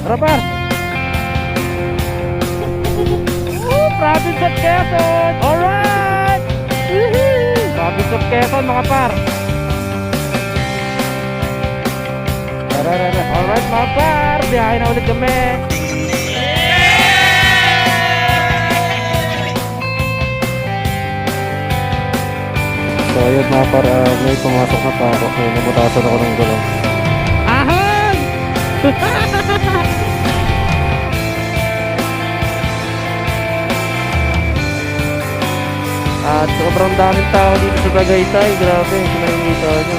Tara par. Province of Quezon. Alright. Province of Quezon mga par. Alright mga par, biyahe na ulit kami. So ayun mga par, may pumasok na pa ako. May nabutasan ako ng gulong. Ahon! At sobrang daming tao dito sa Tagaytay. Grabe, hindi nakikita nyo.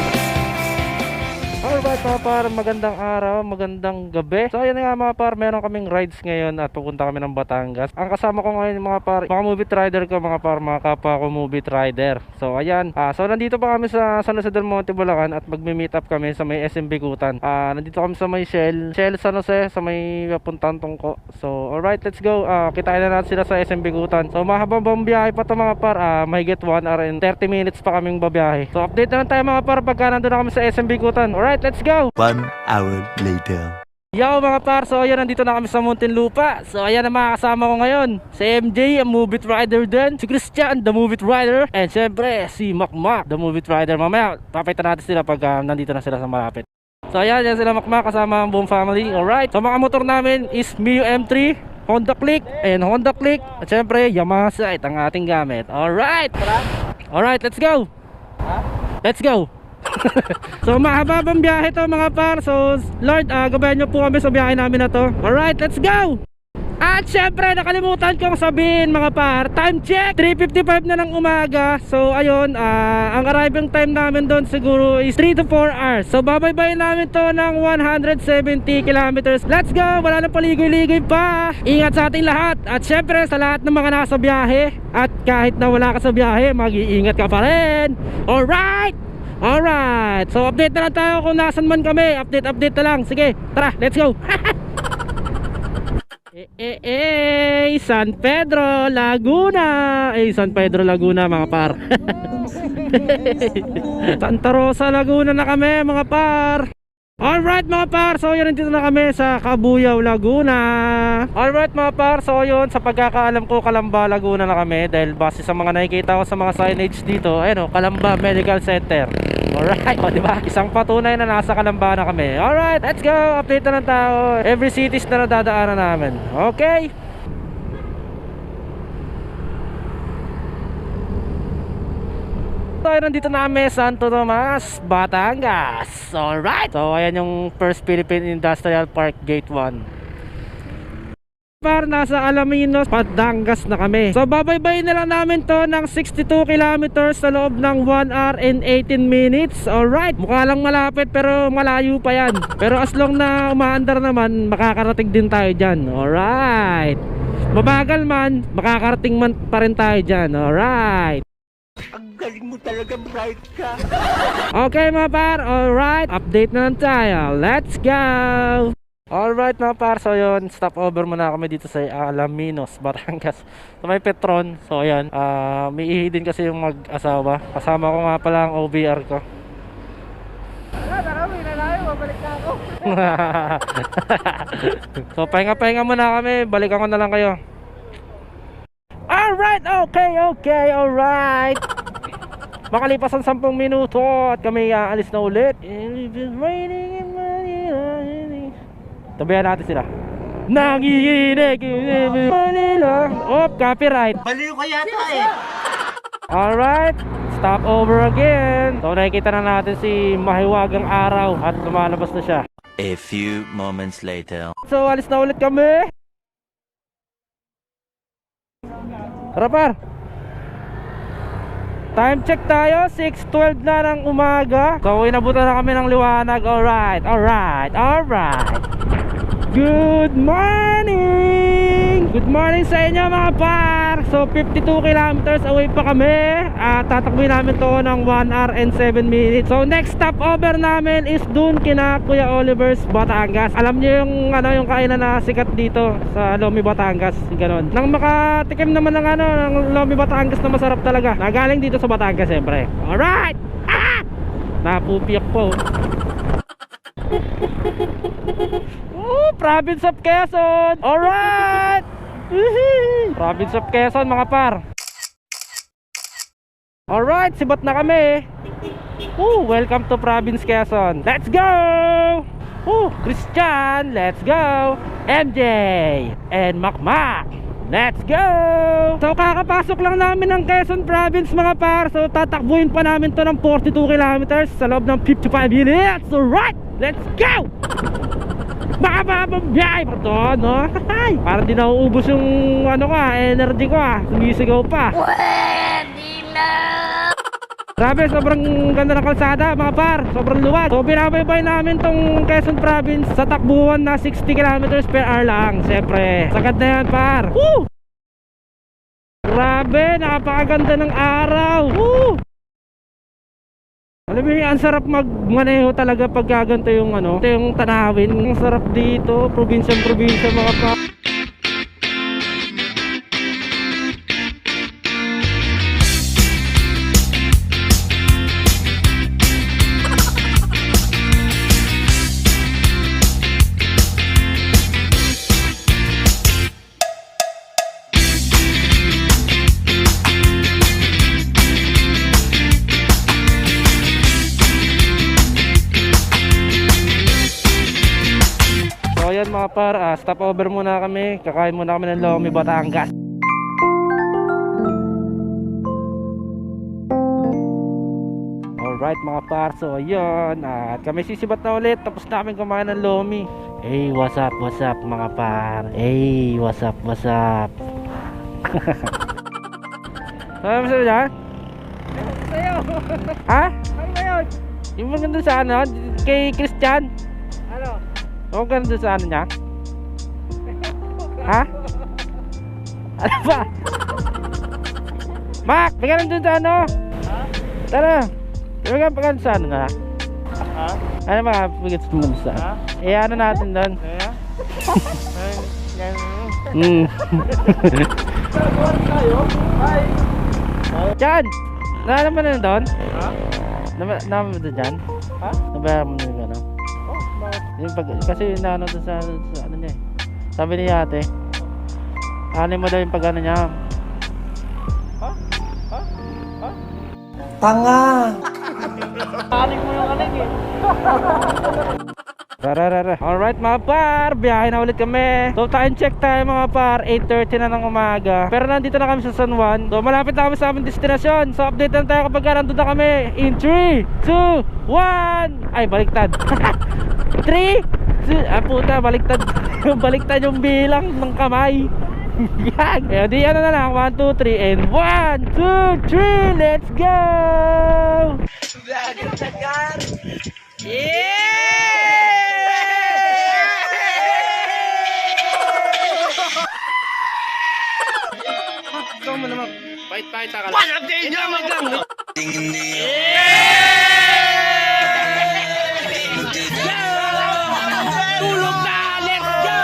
Alright mga par, magandang araw, magandang gabi. So ayan nga mga par, meron kaming rides ngayon at pupunta kami ng Batangas. Ang kasama ko ngayon mga par, mga movie rider ko mga par, mga kapwa ko movie rider. So ayan, so nandito pa kami sa San Jose del Monte, Bulacan at magme-meet up kami sa may SM Bikutan. Nandito kami sa may Shell San Jose, sa may Puntan Tungko. So alright, let's go. Kitain na natin sila sa SM Bikutan. So mahabang biyahe pa to mga par, mahigit 1 hour and 30 minutes pa kaming babiyahe. So update na lang tayo mga par pagka nandun na kami sa SM Bikutan. Alright, let's go! 1 hour later. Yo mga par, so ayan, nandito na kami sa Muntinlupa. So ayan ang mga kasama ko ngayon. Si MJ, ang movie rider din. Si Christian, the movie rider. And syempre, si Makmak, the movie rider. Mamaya, papaitan natin sila pag nandito na sila sa malapit. So ayan, yan sila Makmak kasama ang buong family. Alright, so mga motor namin is Mio M3, Honda Click, and Honda Click. At syempre, Yamaha Sight ang ating gamit. Alright! Alright, let's go! Let's go! So mahababang biyahe to mga par. So Lord, gabayan nyo po kami sa biyahe namin na to. Alright, let's go! At syempre nakalimutan kong sabihin mga par, time check, 3:55 na ng umaga. So ayun, ang arriving time namin doon siguro is 3 to 4 hours. So babaybayin namin to ng 170 kilometers. Let's go, wala nang paligoy-ligoy pa. Ingat sa ating lahat. At syempre sa lahat ng mga nasa biyahe, at kahit na wala ka sa biyahe, mag-iingat ka pa rin. Alright! Alright, so update na lang tayo kung nasan man kami. Update na lang, sige, tara, let's go. San Pedro, Laguna. San Pedro, Laguna mga par. Santa Rosa, Laguna na kami mga par. Alright mga par, so yun, nandito na kami sa Cabuyao, Laguna. Alright mga par, so yun, sa pagkakaalam ko Calamba, Laguna na kami. Dahil base sa mga nakikita ko sa mga signage dito, ayun o, Calamba Medical Center. Alright, o diba, isang patunay na nasa Calamba na kami. Alright, let's go, update na lang tayo. Every cities na nadadaanan namin. Okay. So nandito na kami Santo Tomas, Batangas. Alright, so ayan yung First Philippine Industrial Park Gate 1. Par, nasa Alaminos, Batangas na kami. So babaybayin na lang namin to ng 62 kilometers sa loob ng 1 hour and 18 minutes. Alright, mukha lang malapit pero malayo pa yan. Pero as long na umaandar naman, makakarating din tayo dyan. Alright, mabagal man, makakarating man pa rin tayo dyan. Alright, Galing mo talaga, bright ka. okay mga par, alright, update na lang tayo. Let's go! Alright mga par, so yun, stop over muna kami dito sa Alaminos, Batangas. So may Petron, so ayan, may ihi din kasi yung mag-asawa. Kasama ko nga pala ang OBR ko. Marami na tayo, babalik na ako. So pahinga muna kami, balikan ko na lang kayo. Alright, okay, alright. Makalipas ang 10 minuto at kami aalis na ulit. Tabayan natin sila. Nanginginig Manila. Oh, copyright. Baliw ka yata eh. Alright, stop over again. So nakikita na natin si mahiwagang araw at lumalabas na siya. A few moments later. So alis na ulit kami. Tara par, time check tayo, 6:12 na ng umaga. So inabutan na kami ng liwanag. Alright. Good morning! Good morning sa inyo mga par. So 52 kilometers away pa kami. Tatakbuhin namin to ng 1 hour and 7 minutes. So next stop over namin is dun kina Kuya Oliver's, Batangas. Alam niyo yung yung kainan na sikat dito sa Lomi, Batangas, ganon. Nang makatikim naman ng ng Lomi, Batangas na masarap talaga, nagaling dito sa Batangas siyempre. Alright! Napupiyak po. Province of Quezon. Alright! Woohoo! Province of Quezon mga par. Alright, sibat na kami. Welcome to Province Quezon. Let's go! Christian, let's go! MJ and Makmak, let's go! So kakapasok lang namin ng Quezon Province mga par. So tatakbuhin pa namin to ng 42 kilometers sa loob ng 55 minutes. Alright, let's go! Makapapang biyahe pa to, no? Parang di nauubos yung ano ko, energy ko sumisigaw pa. Pwede na! Grabe, sobrang ganda ng kalsada mga par. Sobrang luwag. So binabaybay namin tong Quezon Province sa takbuhan na 60 kilometers per hour lang. Siyempre, sagad na yan par. Woo! Grabe, napakaganda ng araw. Woo! Alam mo, ang sarap magmaneho talaga pag gaganto yung ano, ito yung tanawin. Ang sarap dito, probinsya-probinsya mga par. So ayan mga par, stop over muna kami. Kakain muna kami ng Lomi Batangas. Alright mga par, so ayun, at kami sisibat na ulit. Tapos namin kumain ng Lomi. Hey, what's up mga par. Hey, what's up Ano masabi dyan? Sa'yo. Ha? Ano ba yun? Yung maganda sa ano, kay Christian. Ano? O ganda sa ano niya? Ha? Ano ba? Mac, bigyan dun sa ano? Ha? Tara. Bigyan pa sa ano nga? Ha? Ano ba? Bigyan sa ano? Ha? Ano natin doon? Kaya? Diyan! Naano mo na doon? Ha? Naano mo na dyan? Ha? Nabayaran mo na yung ano? Yung kasi naano doon sa ano niya eh. Sabi niya ate, ano mo daw yung pag ano niya. Ha? Ha? Ha? Tanga! Aling mo yung aling eh. Alright mga par, biyahe na ulit kami. So time check tayo mga par, 8:30 na ng umaga. Pero nandito na kami sa San Juan. So malapit na kami sa aming destinasyon. So update lang tayo kapag nandun na kami. In 3, 2, 1. Ay baliktad. 3, 2, puta baliktad. Baliktad yung bilang ng kamay. Yan. Eh di ano na lang, 1, 2, 3 and 1, 2, 3. Let's go. Ikaw mo naman, pahit-pahit ka lang. One update naman lang. Tulog na! Let's go!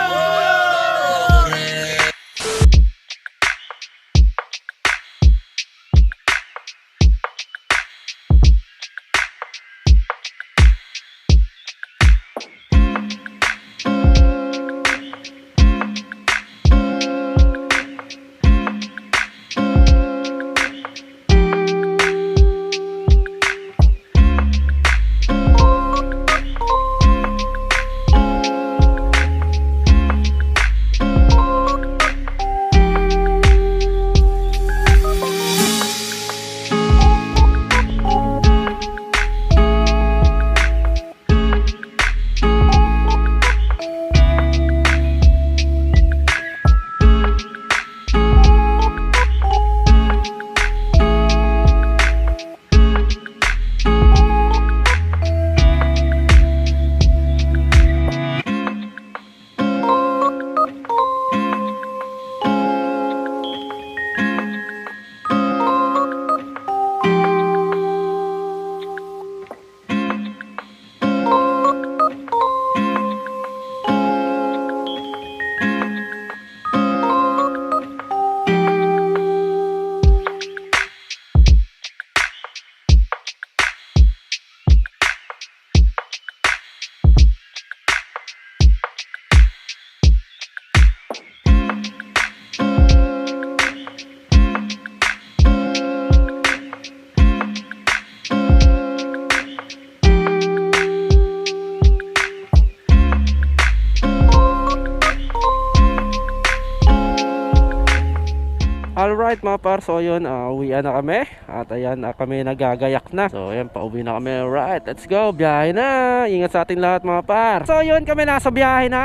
Alright mga par, so yun, uwian na kami. At ayan, kami nagagayak na. So ayan, pauwi na kami. Alright, let's go, biyahe na. Ingat sa ating lahat mga par. So yun, kami nasa biyahe na.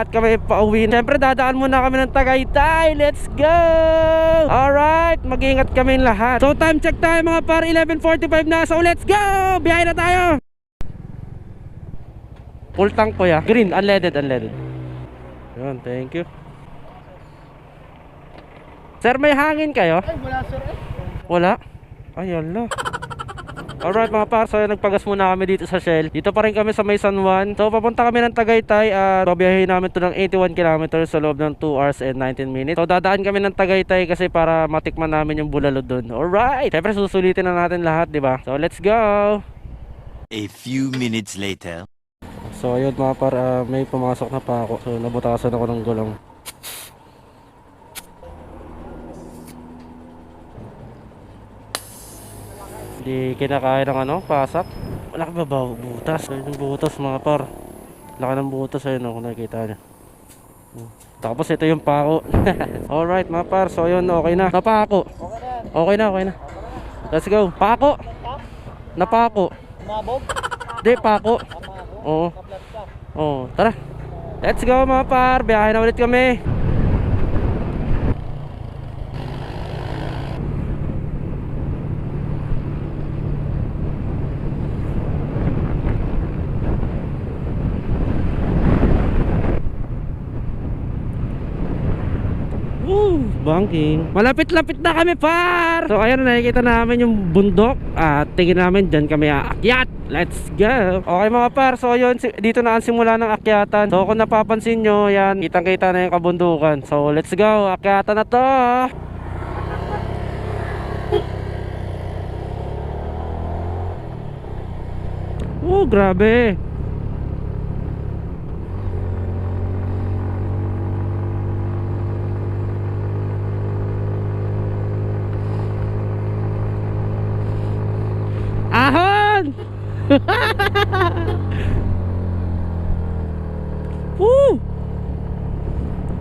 At kami pauwi. Siyempre dadaan muna kami ng Tagaytay. Let's go! Alright, mag-ingat kami lahat. So time check tayo mga par, 11:45 na. So let's go! Biyahe na tayo! Full tank ko ya. Green, unleaded. Yun, thank you. Sir, may hangin kayo? Ay, wala sir eh. Wala? Ay, ala. Alright mga par, so nagpagas muna kami dito sa Shell. Dito pa rin kami sa May San Juan. So papunta kami ng Tagaytay at babiyahin namin to ng 81 km sa loob ng 2 hours and 19 minutes. So dadaan kami ng Tagaytay kasi para matikman namin yung bulalo dun. Alright, syempre susulitin na natin lahat, di ba? So let's go! A few minutes later. So ayun mga par, may pumasok na pa ako. So nabutasan ako ng gulong. Hindi kinakain ng ano, pasak. Wala ka ba butas? Ayun yung butas mga par. Laki ng butas, ayun kung nakikita nyo. Tapos ito yung pako. Alright mga par, so ayun, okay na. Napako. Okay na. Let's go. Pako. Napako. Mabog? Hindi, pako. Oo. Oo, tara. Let's go mga par, biyahe na ulit kami. Banking. Malapit-lapit na kami par. So ayan, nakikita namin yung bundok. At tingin namin dyan kami aakyat. Let's go. Okay mga par, so yun, dito na ang simula ng akyatan. So kung napapansin nyo, yan, kitang kita na yung kabundukan. So let's go, akyatan na to. Grabe. Ahon!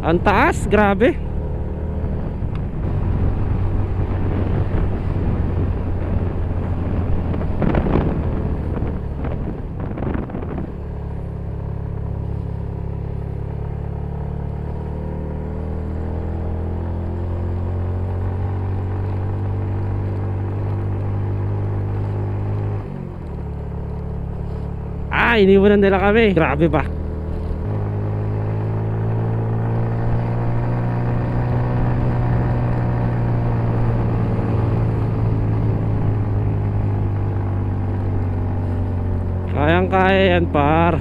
Ang taas, grabe. Iniwanan nila kami. Grabe ba? Kayang-kaya yan par.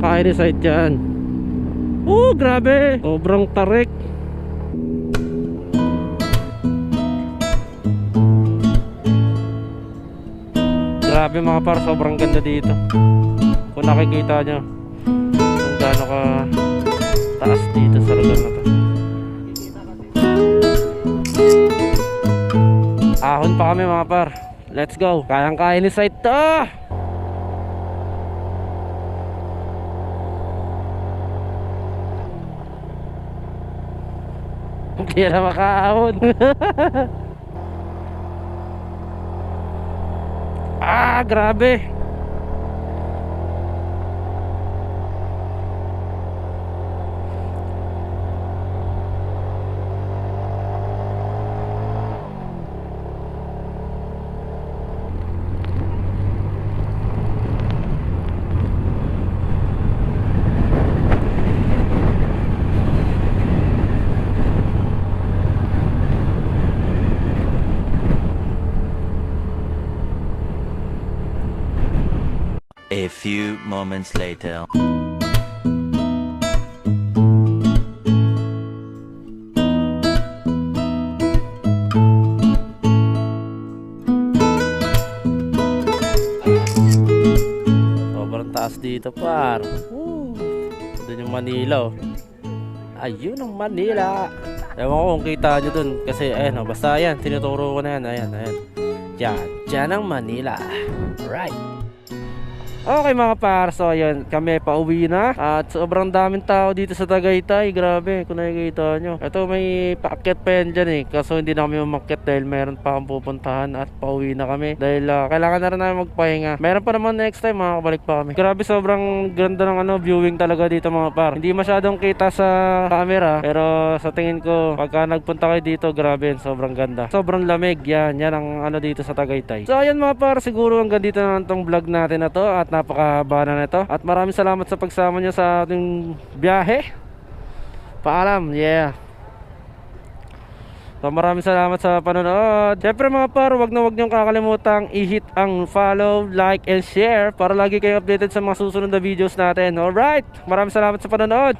Kaya ni side dyan. Grabe. Sobrang tarik. Grabe mga par, sobrang ganda dito. Kung nakikita nyo kung gaano ka taas dito sa lugar na to. Ahon pa kami mga par. Let's go. Kayang-kaya ni site to. Hindi na makaahon. Grabe. A few moments later. Sobrang taas dito par. Doon yung Manila. Ayun ang Manila. Ewan ko kung kita nyo dun. Kasi ayan, basta ayan, tinuturo ko na yan. Ayan. Diyan ang Manila. Right. Okay mga par, so ayun, kami pauwi na. At sobrang daming tao dito sa Tagaytay. Grabe, kung nakikita nyo. Ito may paakyat pa yan dyan kaso hindi na kami umakyat dahil meron pa akong pupuntahan. At pauwi na kami dahil kailangan na rin namin magpahinga. Meron pa naman next time, makakabalik pa kami. Grabe, sobrang ganda ng viewing talaga dito mga par. Hindi masyadong kita sa camera, pero sa tingin ko pagka nagpunta kayo dito, grabe, sobrang ganda. Sobrang lamig, yan ang dito sa Tagaytay. So ayun mga par, siguro hanggang dito na lang tong vlog natin na to at napakahaba na nito. At maraming salamat sa pagsama nyo sa ating biyahe. Paalam, yeah. So maraming salamat sa panonood. Siyempre mga par, wag niyong kakalimutang i-hit ang follow, like, and share para lagi kayong updated sa mga susunod na videos natin. Alright, maraming salamat sa panonood.